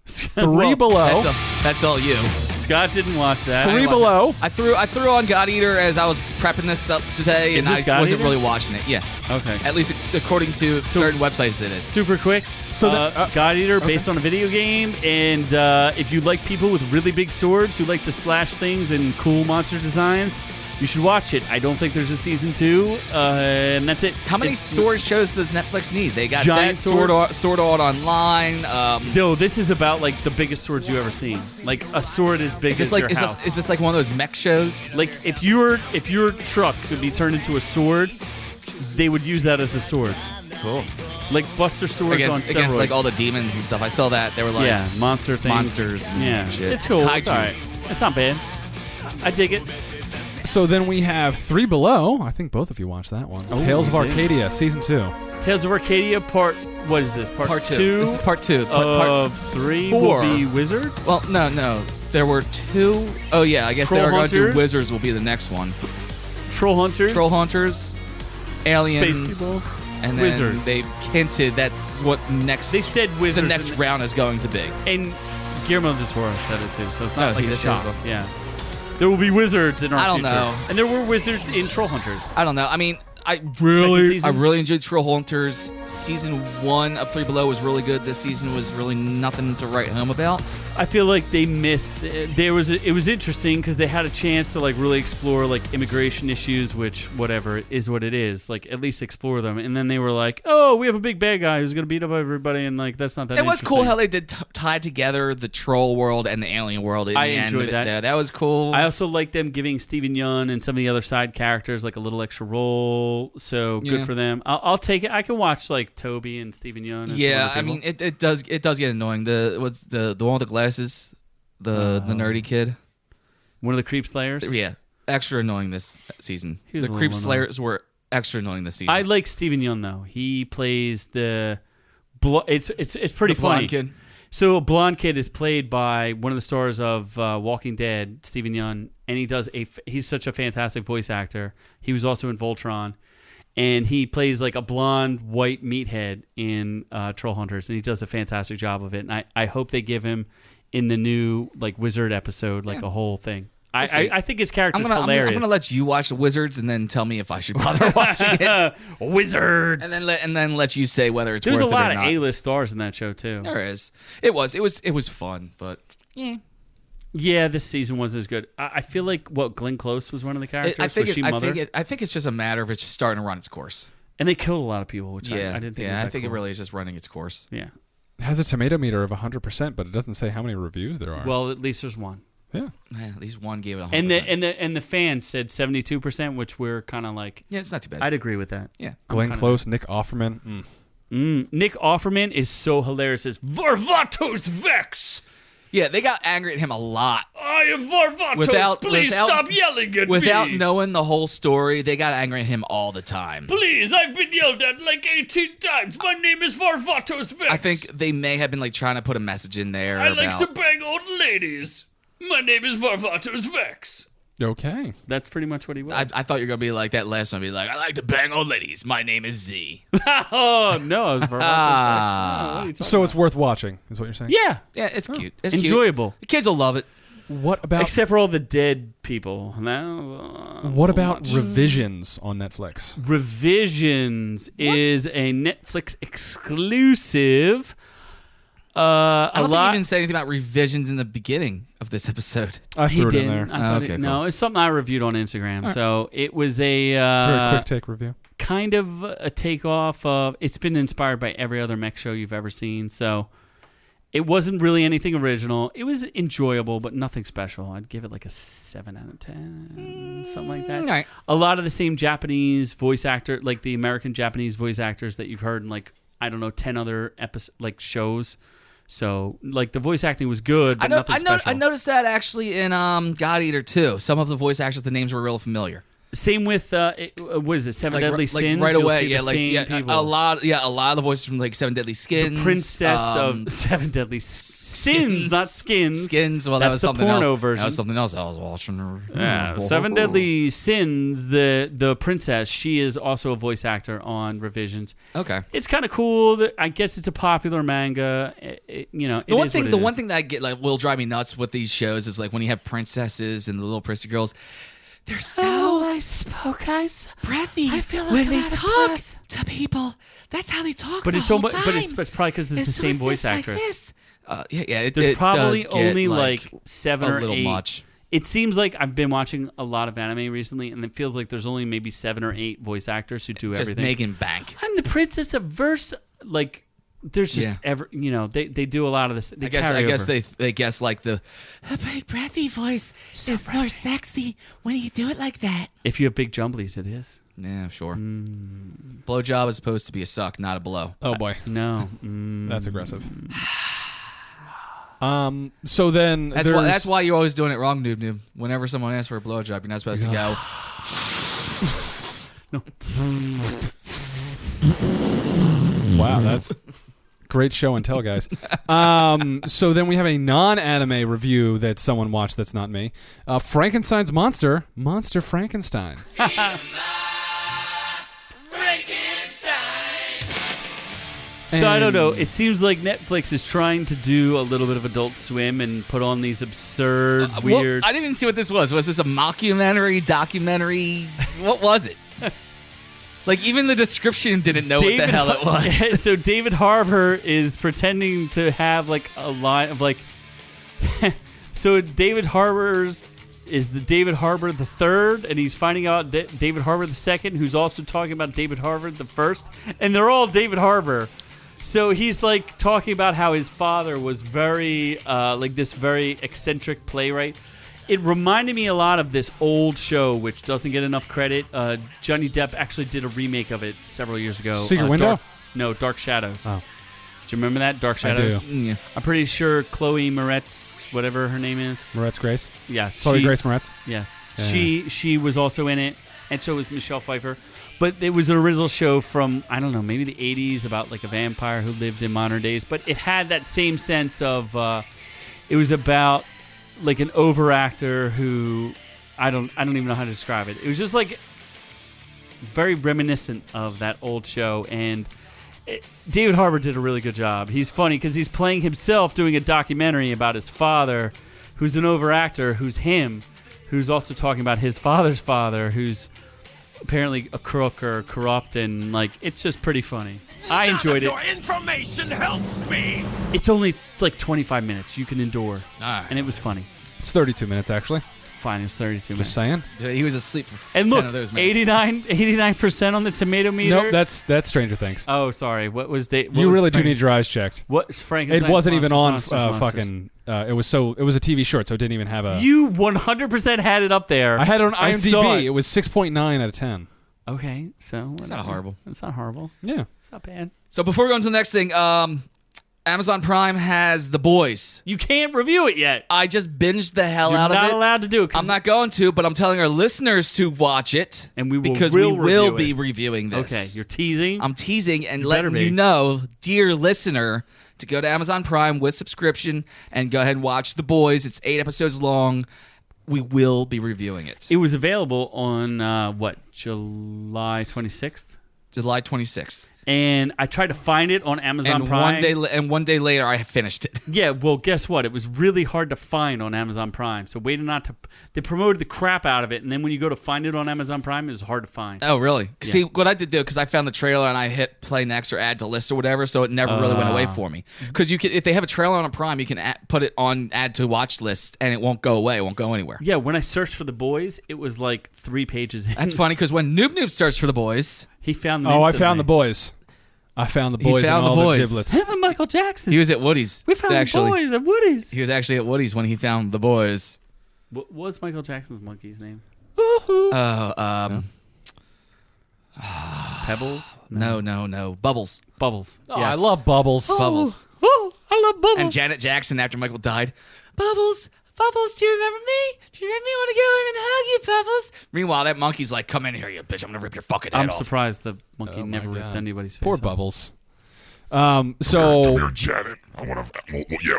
Three Well, Below, That's all you. Scott didn't watch that. Three Below. I threw on God Eater as I was prepping this up today, Is and this I God wasn't Eater? really watching it. Yeah, Okay. at least according to certain websites, it is. Super quick. So God Eater, based on a video game, and if you like people with really big swords who like to slash things and cool monster designs, you should watch it. I don't think there's a season 2, and that's it. How many It's- sword shows does Netflix need? They got Giant that swords? Sword Art Online. No, this is about like the biggest swords you ever seen. Like a sword as big Is this as like your house. is this like one of those mech shows? Like if your truck could be turned into a sword, they would use that as a sword. Cool. Like Buster swords on steroids. Against like all the demons and stuff. I saw that. They were like yeah, monster things. monsters and Yeah, shit. it's cool. It's Kaiju. alright. It's not bad. I dig it. So then we have Three Below. I think both of you watched that one. Tales of we did. Arcadia, season 2. Tales of Arcadia part. What is this? Part 2. This is part 2. Of 3 4. will be wizards. Well, no. There were 2. Oh yeah, I guess they Troll are going to do Hunters? Wizards will be the next one. troll hunters. Troll Hunters, aliens, Space people. and then Wizards. they hinted that's what next. They said the wizards. next in- round is going to be. And Guillermo del Toro said it too, so it's not Oh, like he a did say shock. it. Yeah. There will be wizards in our I don't future. know. And there were wizards in Troll Hunters. I don't know. I mean, I Second season? really enjoyed Troll Hunters. Season 1 of 3 Below was really good. This season was really nothing to write home about. I feel like they missed. It was interesting because they had a chance to like really explore like immigration issues, which whatever is what it is. Like at least explore them. And then they were like, oh, we have a big bad guy who's gonna beat up everybody, and like that's not that. It was cool interesting. how they did tie together the troll world and the alien world. In I the end enjoyed of it that. there. That was cool. I also like them giving Stephen Yeun and some of the other side characters like a little extra role. So good Yeah. for them. I'll take it. I can watch like Toby and Stephen Yeun. And some yeah, other I people. mean, it does get annoying. The one with the glasses, the nerdy kid. One of the creep slayers. Yeah, extra annoying this season. He was The a creep little annoying. slayers were extra annoying this season. I like Stephen Yeun though. He plays the. It's pretty The blonde funny. kid. So a blonde kid is played by one of the stars of Walking Dead, Stephen Yeun, and he's such a fantastic voice actor. He was also in Voltron, and he plays like a blonde white meathead in Troll Hunters, and he does a fantastic job of it. And I hope they give him in the new like Wizard episode like a whole thing. I think his character's hilarious. I'm gonna let you watch the Wizards and then tell me if I should bother watching it. Wizards, and then let you say whether it's There's worth it or not. There's a lot of A-list stars in that show too. There is. It was fun, but yeah, this season wasn't as good. I feel like Glenn Close was one of the characters. I think Mother? I think it's just a matter of it's just starting to run its course. And they killed a lot of people, which I didn't think. Yeah, was that I think cool. it really is just running its course. Yeah. It has a tomato meter of 100%, but it doesn't say how many reviews there are. Well, at least there's one. Yeah. At least one gave it 100%. And the fans said 72%, which we're kind of like. Yeah, it's not too bad. I'd agree with that. Yeah. Glenn Close, Nick Offerman. Nick Offerman is so hilarious as Varvatos Vex. Yeah, they got angry at him a lot. I am Varvatos. Please stop yelling at me. Without knowing the whole story, they got angry at him all the time. Please, I've been yelled at like 18 times. My name is Varvatos Vex. I think they may have been like trying to put a message in there. I like to bang old ladies. My name is Varvatos Vex. Okay. That's pretty much what he was. I thought you were going to be like that last one. Be like, I like to bang old ladies. My name is Z. Oh, no, I was Varvatos Vex. Oh, what are you talking So about? it's worth watching, is what you're saying? Yeah. Yeah, it's cute. It's enjoyable. Cute. The kids will love it. What about Except for all the dead people. what about Revisions on Netflix? Revisions is a Netflix exclusive. I don't think you even said anything about revisions in the beginning of this episode. I threw it in didn't. there. I thought Okay, no, cool. it's something I reviewed on Instagram. So it was a Very quick take review. kind of a takeoff of. It's been inspired by every other mech show you've ever seen. So it wasn't really anything original. It was enjoyable, but nothing special. I'd give it like a 7 out of 10, something like that. All right. A lot of the same Japanese voice actor, like the American Japanese voice actors that you've heard in like I don't know 10 other shows. So, like, the voice acting was good, but nothing special. I noticed that actually in God Eater 2. Some of the voice actors, the names were real familiar. Same with what is it? Seven Deadly Sins. Right You'll away, see the same people. a lot of the voices from like Seven Deadly Skins. The princess of Seven Deadly Sins, not Skins. Skins. Well, that's that was the something porno else. version. That was something else I was watching. Yeah, Seven Deadly Sins. The princess. She is also a voice actor on Revisions. Okay. It's kind of cool. I guess it's a popular manga. The one thing that I get like will drive me nuts with these shows is like when you have princesses and the little prissy girls. They're so breathy. I feel like when they talk to people. That's how they talk. But the it's whole but time. it's probably because it's the same voice actress. There's probably only like 7 or 8. A little much. It seems like I've been watching a lot of anime recently, and it feels like there's only maybe 7 or 8 voice actors who do just everything. making bank. I'm the princess of verse. Like, there's just they do a lot of this. I guess they guess like the big breathy voice is more sexy when you do it like that. If you have big jumblies, it is. Yeah, sure. Blowjob is supposed to be a suck, not a blow. Oh boy, no, that's aggressive. So then that's why you're always doing it wrong, Noob-Noob. Whenever someone asks for a blowjob, you're not supposed to go. Wow, that's great show and tell, guys. So then we have a non-anime review that someone watched that's not me. Frankenstein's Monster Frankenstein. So I don't know. It seems like Netflix is trying to do a little bit of Adult Swim and put on these absurd, weird. Well, I didn't even see what this was. Was this a mockumentary, documentary? What was it? Like, even the description didn't know what the hell it was. So David Harbour is pretending to have like a line of like. So David Harbour's is the David Harbour the third, and he's finding out David Harbour the second, who's also talking about David Harbour the first, and they're all David Harbour. So he's like talking about how his father was very like this very eccentric playwright. It reminded me a lot of this old show, which doesn't get enough credit. Johnny Depp actually did a remake of it several years ago. Secret Window? Dark Shadows. Oh. Do you remember that? Dark Shadows? I do. Yeah. I'm pretty sure Chloe Moretz, whatever her name is. Moretz Grace? Yes. Chloe Grace Moretz? Yes. Yeah. She was also in it, and so was Michelle Pfeiffer. But it was an original show from, I don't know, maybe the 80s about like a vampire who lived in modern days. But it had that same sense of, it was about like an overactor who, I don't even know how to describe it. It was just like very reminiscent of that old show. And David Harbour did a really good job. He's funny because he's playing himself doing a documentary about his father, who's an overactor, who's him, who's also talking about his father's father, who's apparently a crook or corrupt, and like it's just pretty funny. I enjoyed it. Your information helps me. It's only like 25 minutes you can endure, right. and it was funny. It's 32 minutes actually. Fine, it was 32 minutes. Just saying. He was asleep for And 10 look, of those minutes. 89% on the tomato meter. Nope, that's Stranger Things. Oh, sorry. What was the? You really do need your eyes checked. What Frankenstein? It wasn't even on Monsters. fucking. It was a TV short, so it didn't even have a. You 100% had it up there. I had it on I saw IMDb. It was 6.9 out of 10. Okay, so It's not horrible. It's not horrible. Yeah. It's not bad. So before we go on to the next thing, Amazon Prime has The Boys. You can't review it yet. I just binged the hell You're out of it. not allowed to do it. 'cause- I'm not going to, but I'm telling our listeners to watch it. And we will because we will review be it. reviewing this. Okay, you're teasing. I'm teasing and better letting be. you know, dear listener, to go to Amazon Prime with subscription and go ahead and watch The Boys. It's 8 episodes long. We will be reviewing it. It was available on July 26th, July 26th. and I tried to find it on Amazon And Prime. one day later, I finished it. Yeah, well, guess what? It was really hard to find on Amazon Prime. So waited not to. They promoted the crap out of it, and then when you go to find it on Amazon Prime, it was hard to find. Oh, really? See, what I did do, because I found the trailer and I hit play next or add to list or whatever, so it never really went away for me. Because you can, if they have a trailer on a Prime, you can put it on add to watch list, and it won't go away. It won't go anywhere. Yeah, when I searched for The Boys, it was like 3 pages in. That's funny, because when Noob-Noob searched for The Boys, He found them Oh, I instantly. found the boys. I found the boys found and all the the boys. giblets. Him and Michael Jackson. he was at Woody's. We found actually. the boys at Woody's. He was actually at Woody's when he found The Boys. What was Michael Jackson's monkey's name? Pebbles? No. Bubbles. Bubbles. Oh, Yes. I love Bubbles. Bubbles. Oh, I love Bubbles. And Janet Jackson, after Michael died, Bubbles, do you remember me? Do you remember me? I want to go in and hug you, Bubbles. Meanwhile, that monkey's like, come in here, you bitch. I'm going to rip your fucking head I'm off. surprised the monkey Oh my never ripped God. anybody's face Poor off. Bubbles. Come So here, Janet. I want to.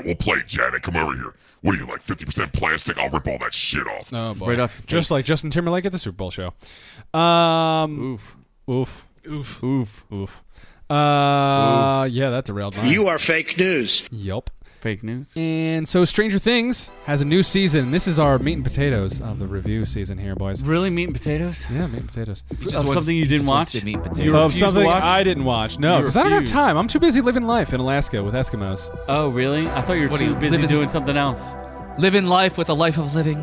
We'll play, Janet. Come over here. What are you, like 50% plastic? I'll rip all that shit off. oh boy. Right off your Just face. like Justin Timberlake at the Super Bowl show. Oof. Oof. Oof. Yeah, that derailed mine. You are fake news. Yup. Fake news. And so Stranger Things has a new season. This is our meat and potatoes of the review season here, boys. Really, meat and potatoes? Yeah, meat and potatoes. Of something you didn't watch? Meat You potato. Of refused to something watch? I didn't watch. No, You because I don't have refused. time. I'm too busy living life in Alaska with Eskimos. Oh, really? I thought you were What are too you, busy living- doing something else. Living life with a life of living.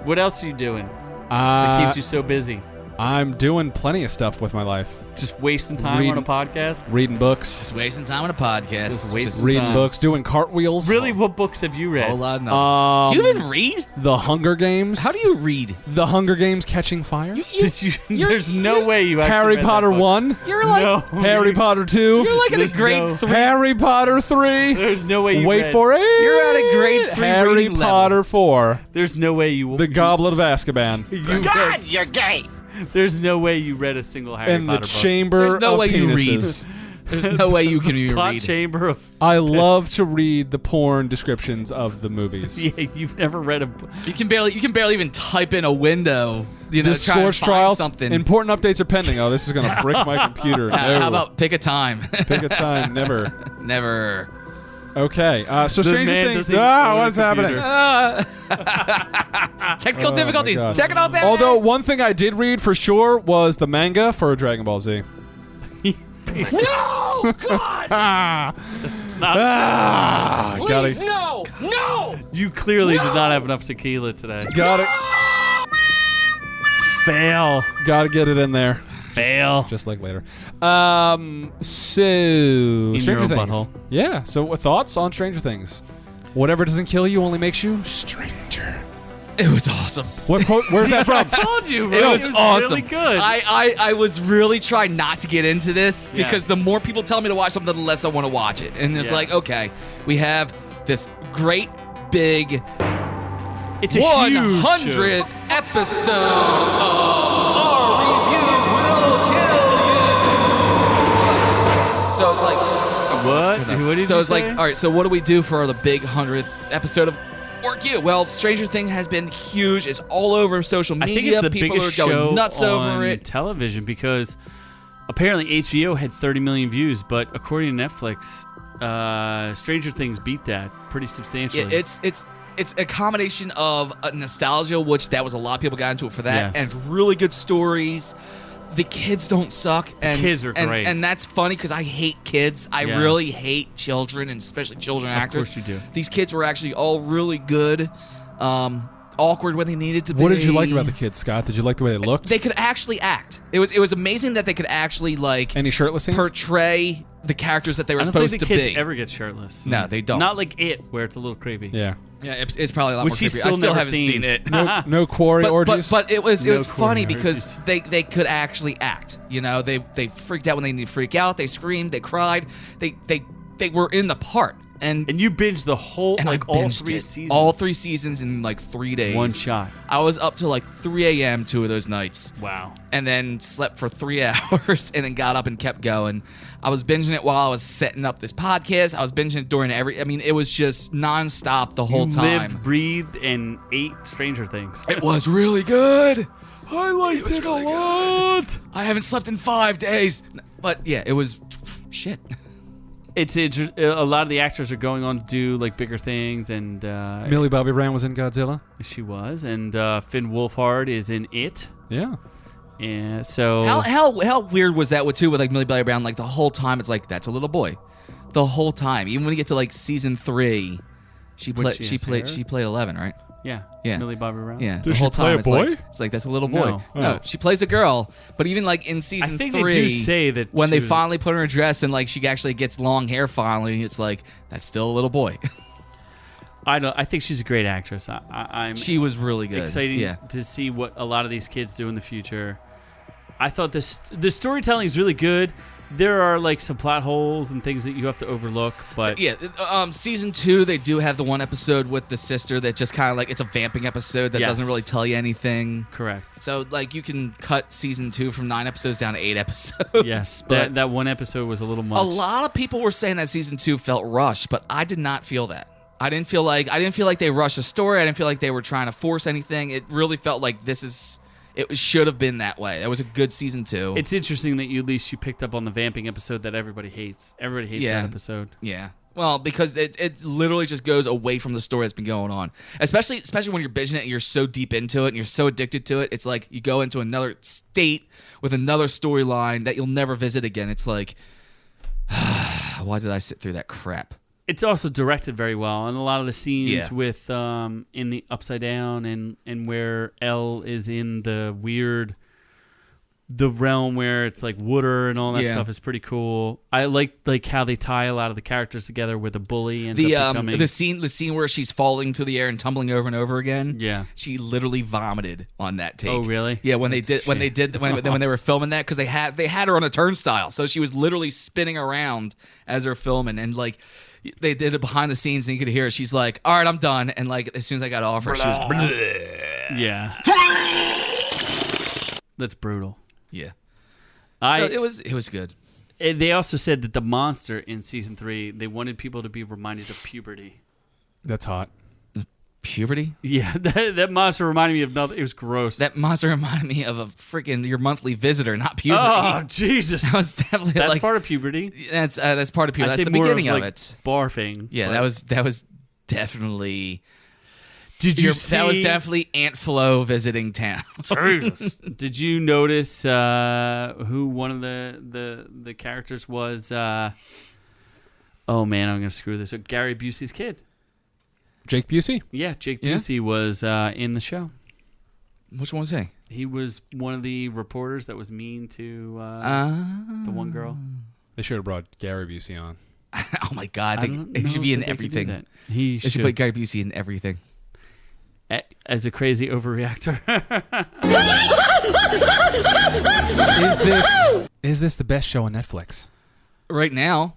What else are you doing that keeps you so busy? I'm doing plenty of stuff with my life. Just wasting time on a Reading- podcast? Reading books, Just wasting time on a podcast. Just wasting reading time. books, doing cartwheels. Really, what books have you read? Whole lot of nothing. Do you even read? The Hunger Games. How do you read? The Hunger Games Catching Fire? Did you? There's no way you actually Harry read Potter that book. 1. You're like No. Harry Potter 2. you're like in a There's grade no- 3. Harry Potter 3. There's no way you Wait read. for it. You're at a grade 3 Harry reading level. Potter 4. There's no way you. The Goblet of Azkaban. You God, read, you're gay. there's no way you read a single Harry And the Potter book. Chamber There's no of way you read. Penises. There's no way you can even Plot read. chamber of. I love to read the porn descriptions of the movies. Yeah, you've never read a book. You can barely even type in a window. You know, The try and Scorch find trial. something. Important updates are pending. Oh, this is going to break my computer. No. How about pick a time? pick a time? Never. Never. Okay. So Stranger man Things. doesn't own a What's happening? computer. Technical difficulties. God. Technical difficulties. Although one thing I did read for sure was the manga for Dragon Ball Z. No! God! Gotta, No! No! You clearly did not have enough tequila today. gotta get it in there. Fail. Just like later. So Stranger own Things. butthole. Yeah. So what thoughts on Stranger Things? Whatever doesn't kill you only makes you stranger. It was awesome. What quote? Where's that I from? told you, It bro. was awesome. really good. I was really trying not to get into this because Yes. the more people tell me to watch something, the less I want to watch it. And it's Yeah. like, okay, we have this great big it's a huge show. 100th episode of What did So you it's say? like, all right, so what do we do for the big 100th episode of OrkU? Well, Stranger Things has been huge. It's all over social I media. think it's the People biggest are going show nuts on over it. television because apparently HBO had 30 million views, but according to Netflix, Stranger Things beat that pretty substantially. Yeah, it's a combination of nostalgia, which that was a lot of people got into it for that, Yes. and really good stories. The kids don't suck. And, kids are great. And that's funny because I hate kids. I Yes. really hate children, and especially children actors. course you do. These kids were actually all really good. Awkward when they needed to be. What did you like about the kids, Scott? Did you like the way they looked? They could actually act. It was amazing that they could actually like Any shirtless scenes? portray the characters that they were I don't supposed think the to kids be. ever get shirtless. No, they don't. Not like It, where it's a little creepy. Yeah. Yeah, it's probably a lot Which more she's creepy. I still still never haven't seen. seen it. No quarry orgies? But it was No funny quarry because orgies. they could actually act. You know, they freaked out when they needed to freak out. They screamed. They cried. They were in the part. And you binged the whole, I like all binged 3 it. seasons. All 3 seasons in like 3 days. One shot. I was up till like 3 a.m. 2 of those nights. Wow. And then slept for 3 hours and then got up and kept going. I was binging it while I was setting up this podcast. I was binging it during it was just nonstop the whole You time. lived, breathed, and ate Stranger Things. It was really good. I liked it really a lot. I haven't slept in 5 days. But yeah, it was shit. It's a lot of the actors are going on to do like bigger things, and Millie Bobby Brown was in Godzilla. she was, and Finn Wolfhard is in It. Yeah. And so How weird was that with like Millie Bobby Brown? Like the whole time, it's like that's a little boy. The whole time, even when you get to like season 3, she Which she played 11, right? yeah, Yeah. Millie Bobby Brown. Yeah, Does the she whole play time a it's like- boy? It's like that's a little boy. No. No, she plays a girl. But even like in season 3, I think they do say that when she they was- finally put her in a dress and like she actually gets long hair finally, it's like that's still a little boy. I think she's a great actress. I'm She was really good. excited Yeah. to see what a lot of these kids do in the future. I thought the storytelling is really good. There are like some plot holes and things that you have to overlook, but Yeah, season 2 they do have the one episode with the sister that just kind of like it's a vamping episode that Yes. doesn't really tell you anything. correct. So like you can cut season 2 from 9 episodes down to 8 episodes. Yes, but that one episode was a little much. a lot of people were saying that season 2 felt rushed, but I did not feel that. I didn't feel like they rushed the story. I didn't feel like they were trying to force anything. It really felt like it should have been that way. That was a good season 2. It's interesting that at least you picked up on the vamping episode that everybody hates. Everybody hates Yeah. that episode. Yeah. Well, because it literally just goes away from the story that's been going on. Especially when you're binging it and you're so deep into it and you're so addicted to it. It's like you go into another state with another storyline that you'll never visit again. It's like, why did I sit through that crap? It's also directed very well, and a lot of the scenes Yeah. with in the Upside Down and where Elle is in the realm where it's like water and all that Yeah. stuff is pretty cool. I like how they tie a lot of the characters together with a bully and becoming the scene where she's falling through the air and tumbling over and over again. Yeah. She literally vomited on that take. Oh, really? Yeah, when That's they were filming that because they had her on a turnstile, so she was literally spinning around as they're filming, and like they did it behind the scenes and you could hear it. She's like, "All right, I'm done," and like as soon as I got off her, she was yeah. That's brutal. yeah. I So it was good. They also said that the monster in season 3, they wanted people to be reminded of puberty. That's hot. Puberty? Yeah, that monster reminded me of nothing. It was gross. That monster reminded me of a freaking your monthly visitor, not puberty. Oh, Jesus. That was definitely That's like part of puberty. that's part of puberty. I'd That's say the more beginning of, of like, it. Barfing. Yeah, but- that was definitely. Did you see? That was definitely Aunt Flo visiting town. Jesus. Did you notice who one of the characters was? Oh man, I'm gonna screw this up. Gary Busey's kid. Jake Busey? Yeah, Jake Yeah? Busey was in the show. Which one was he? He was one of the reporters that was mean to the one girl. They should have brought Gary Busey on. Oh my God! I don't He should know be if in they could do everything. that. He They should should. put Gary Busey in everything. As a crazy overreactor. Is this the best show on Netflix? Right now.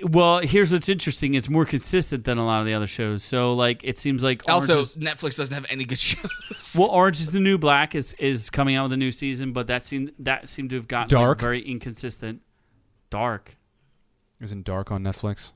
Well, here's what's interesting. It's more consistent than a lot of the other shows. So, like, it seems like Also, Netflix doesn't have any good shows. Well, Orange is the New Black is coming out with a new season, but that seemed to have gotten Dark? very inconsistent. Dark. Isn't Dark on Netflix?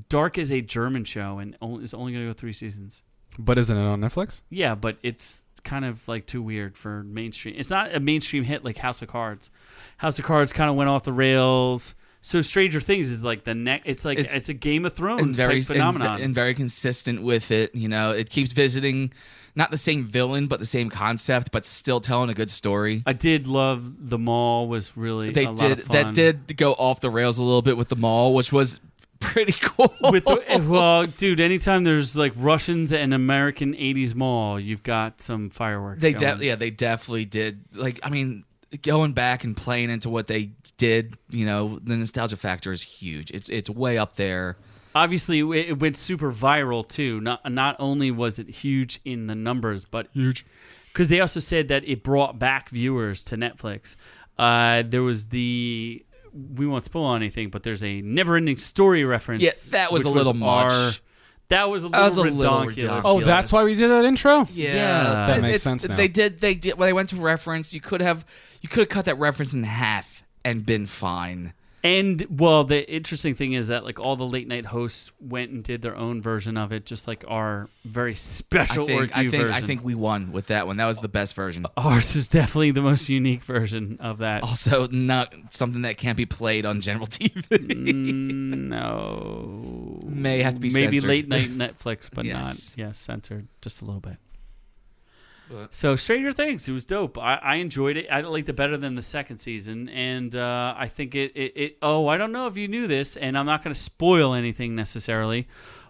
Dark is a German show and is only going to go 3 seasons. But isn't it on Netflix? Yeah, but it's kind of like too weird for mainstream. It's not a mainstream hit like House of Cards. House of Cards kind of went off the rails. So Stranger Things is like it's a Game of Thrones type phenomenon. And very consistent with it. You know, it keeps visiting not the same villain, but the same concept, but still telling a good story. I did love The Mall was really a lot of fun. That did go off the rails a little bit with The Mall, which was pretty cool. Well, dude, anytime there's like Russians and American 80s mall, you've got some fireworks. They definitely did. Like, I mean, going back and playing into what they did, you know, the nostalgia factor is huge. It's way up there. Obviously, it went super viral too. Not only was it huge in the numbers, but huge because they also said that it brought back viewers to Netflix. There was we won't spoil anything, but there's a Never-Ending Story reference. Yeah, that was a little much. That was a little ridiculous. Oh, that's why we did that intro? Yeah. That makes sense now. They did when they went to reference, you could have cut that reference in half and been fine. And well, the interesting thing is that like all the late night hosts went and did their own version of it, just like our very special OrkU version. I think we won with that one. That was the best version. Ours is definitely the most unique version of that. Also, not something that can't be played on general TV. No, may have to be maybe censored. late night Netflix, but Yes. not censored just a little bit. So Stranger Things, it was dope. I enjoyed it. I liked it better than the second season, and I think it. Oh, I don't know if you knew this, and I'm not going to spoil anything necessarily,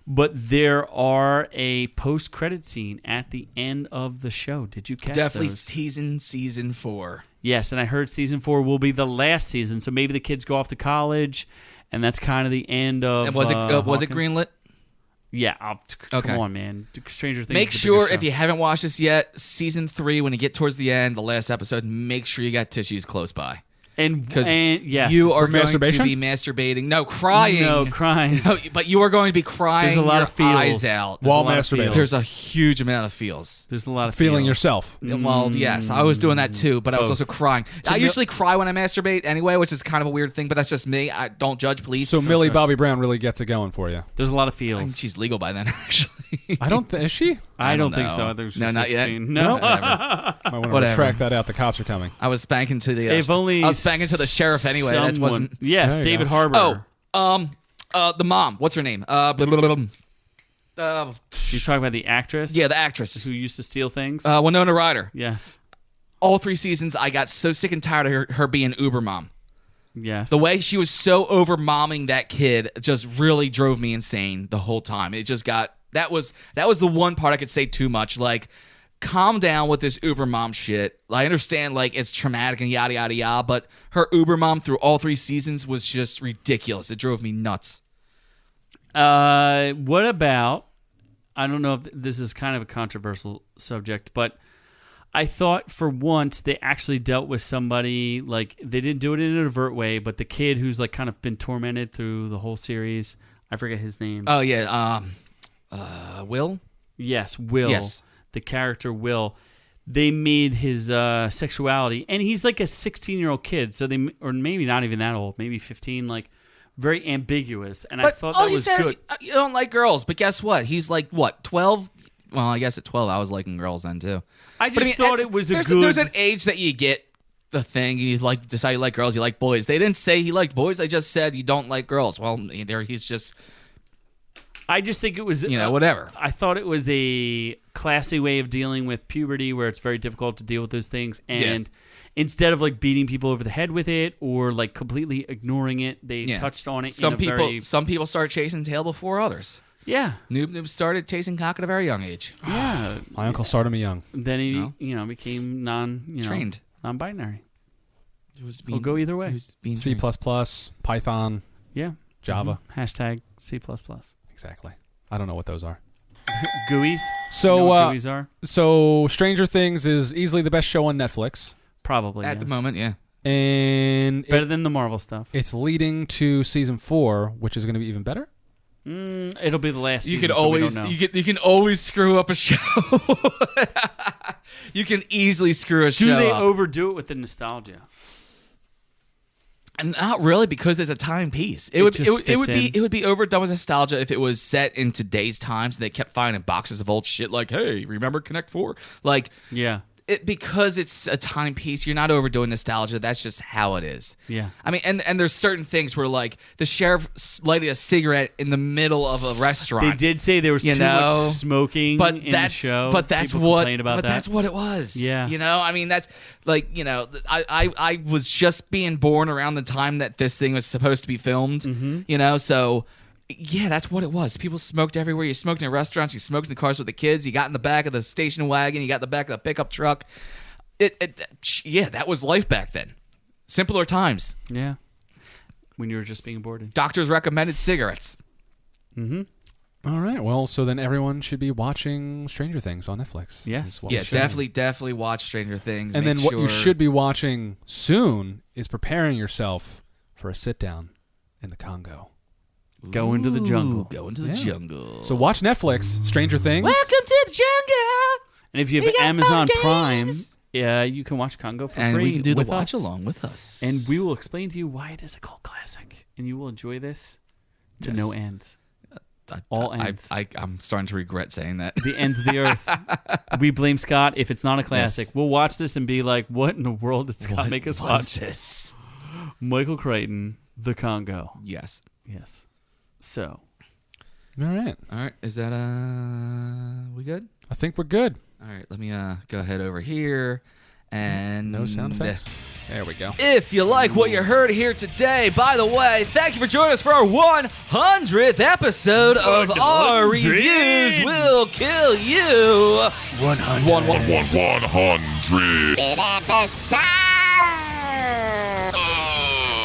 but there are a post-credit scene at the end of the show. Did you catch Definitely those? teasing season 4. Yes, and I heard season 4 will be the last season, so maybe the kids go off to college, and that's kind of the end of. And was it Hawkins. greenlit? Yeah, Okay. Come on, man. Stranger Things. Make is the sure bigger if show. you haven't watched this yet, season 3, when you get towards the end, the last episode, make sure you got tissues close by. Because yes, you are for going masturbation? to be masturbating. No, crying. No, crying. No, but you are going to be crying There's a lot your of feels. eyes out. While a lot of masturbating. feels. There's a huge amount of feels. There's a lot of Feeling feels. yourself. Well, yes, I was doing that too, but I was Both. also crying. I usually cry when I masturbate anyway, which is kind of a weird thing, but that's just me. I don't judge, please. So Millie Bobby Brown really gets it going for you. There's a lot of I think feels. she's legal by then, actually. I don't is she? I don't think know. so. I think she's No, not yet. 16. No. Whatever. Might want to Whatever. retract that out. The cops are coming. I was spanking to the. If only I was spanking to the sheriff anyway. That someone- wasn't. Yes, There you David go. Harbour. The mom. What's her name? You talking about the actress? Yeah, the actress. who used to steal things. Winona Ryder. Yes. All 3 seasons, I got so sick and tired of her being uber mom. Yes. The way she was so over momming that kid just really drove me insane the whole time. It just got that was the one part I could say too much. Like, calm down with this uber mom shit. I understand like it's traumatic and yada yada yada, but her uber mom through all 3 seasons was just ridiculous. It drove me nuts. What about? I don't know if this is kind of a controversial subject, but I thought for once they actually dealt with somebody, like they didn't do it in an overt way, but the kid who's like kind of been tormented through the whole series. I forget his name. Oh yeah, Will. Yes, Will. Yes. The character Will. They made his sexuality, and he's like a 16-year-old kid, so or maybe not even that old, maybe 15, like very ambiguous. And I thought that was good. You don't like girls, but guess what? He's like what, 12? Well, I guess at 12 I was liking girls then too. I just thought it was there's an age that you get the thing. You like decide you like girls, you like boys. They didn't say he liked boys. They just said you don't like girls. Well, he's just. I just think it was whatever. I thought it was a classy way of dealing with puberty, where it's very difficult to deal with those things, and instead of like beating people over the head with it or like completely ignoring it, they touched on it. Some people start chasing tail before others. Yeah. Noob-Noob started tasting cock at a very young age. Yeah. My uncle started me young. Then he, became trained, non-binary. It was We'll go either way. C++, Python, Yeah. Java. Hashtag C++. Exactly. I don't know what those are. GUIs. So, you know what GUIs are? So Stranger Things is easily the best show on Netflix. Probably at the moment, yeah. And better than the Marvel stuff. It's leading to season 4, which is going to be even better. It'll be the last season. You can always screw up a show. You can easily screw a show. Do they up. overdo it with the nostalgia? And not really, because there's a timepiece. It would be overdone with nostalgia if it was set in today's times and they kept finding boxes of old shit like, hey, remember Connect 4? Like, Yeah. Because it's a timepiece, you're not overdoing nostalgia. That's just how it is. Yeah. I mean, and there's certain things where, like, the sheriff lighted a cigarette in the middle of a restaurant. They did say there was too much smoking in the show. But that's People what. complained about But that. that's what it was. Yeah. You know, I mean, that's like, you know, I was just being born around the time that this thing was supposed to be filmed. Mm-hmm. You know, so. Yeah, that's what it was. People smoked everywhere. You smoked in restaurants. You smoked in the cars with the kids. You got in the back of the station wagon. You got in the back of the pickup truck. Yeah, that was life back then. Simpler times. Yeah. When you were just being bored. Doctors recommended cigarettes. Mm-hmm. All right. Well, so then everyone should be watching Stranger Things on Netflix. Yes. is what Yeah, we should. definitely watch Stranger Things. And Make then what you sure- should be watching soon is preparing yourself for a sit down in the Congo. Go into the jungle. Go into the Yeah. jungle. So watch Netflix, Stranger Things. Welcome to the jungle. And if you have We got Amazon fun Prime, games. you can watch Congo for And free we can do the with watch us. along with us. And we will explain to you why it is a cult classic. And you will enjoy this to no end. All ends. I'm starting to regret saying that. The ends of the earth. We blame Scott if it's not a classic. Yes. We'll watch this and be like, what in the world did Scott make us watch? this? Michael Crichton, The Congo. Yes. Yes. So, All right. All right. Is that we good? I think we're good. All right. Let me go ahead over here and No sound effects. There we go. If you like what you heard here today, by the way, thank you for joining us for our 100th episode of Our Reviews Will Kill You. 100. 100. Good episode.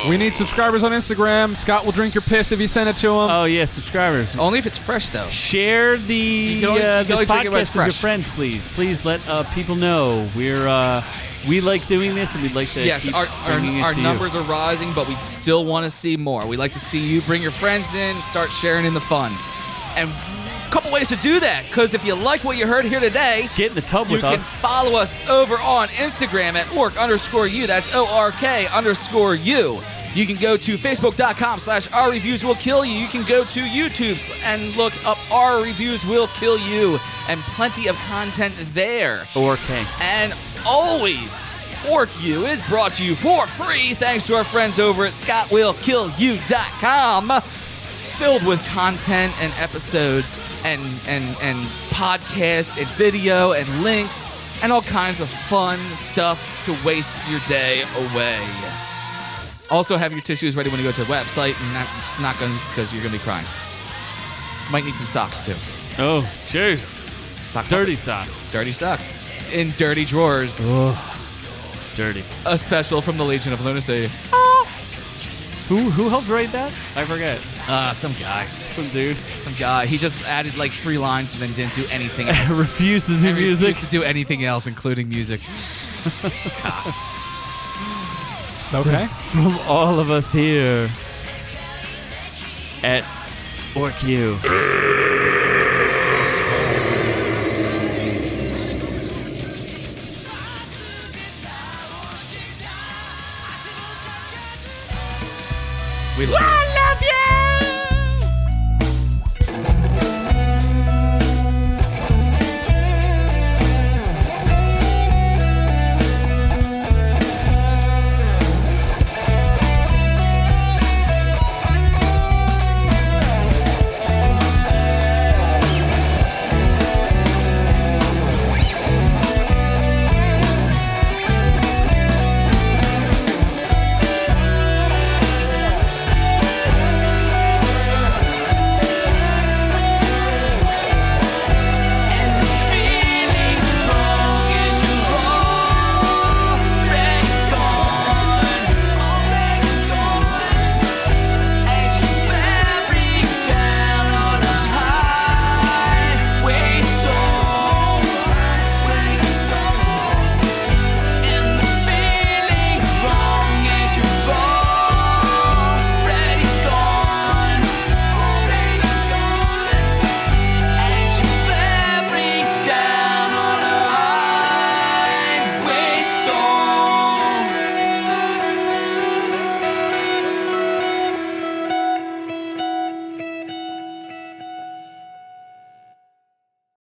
We need subscribers on Instagram. Scott will drink your piss if you send it to him. Oh, yeah, subscribers. Only if it's fresh, though. Share the You can only this drink it when it's podcast with your fresh. friends, please. Please let people know we like doing this and we'd like to Yes, keep our bringing it to numbers you. are rising, but we still want to see more. We'd like to see you bring your friends in, start sharing in the fun. And a couple ways to do that, because if you like what you heard here today, Get in the tub you with can us. follow us over on Instagram at ork_u. That's ORK_u. You can go to Facebook.com/Our Reviews Will Kill You. You can go to YouTube and look up Our Reviews Will Kill You, and plenty of content there. Okay. And always, OrkU is brought to you for free thanks to our friends over at ScottWillKillYou.com, filled with content and episodes and podcasts and video and links and all kinds of fun stuff to waste your day away. Also, have your tissues ready when you go to the website, and it's not going because you're going to be crying. Might need some socks too. Oh, jeez. Sock Dirty puppets. socks. Dirty socks. In dirty drawers. Dirty. A special from the Legion of Lunacy. Who helped write that? I forget. Some guy. Some dude. Some guy. He just added like 3 lines and then didn't do anything else. Refused to do And music. refused to do anything else, including music. Okay. From all of us here at OrkU. We love you.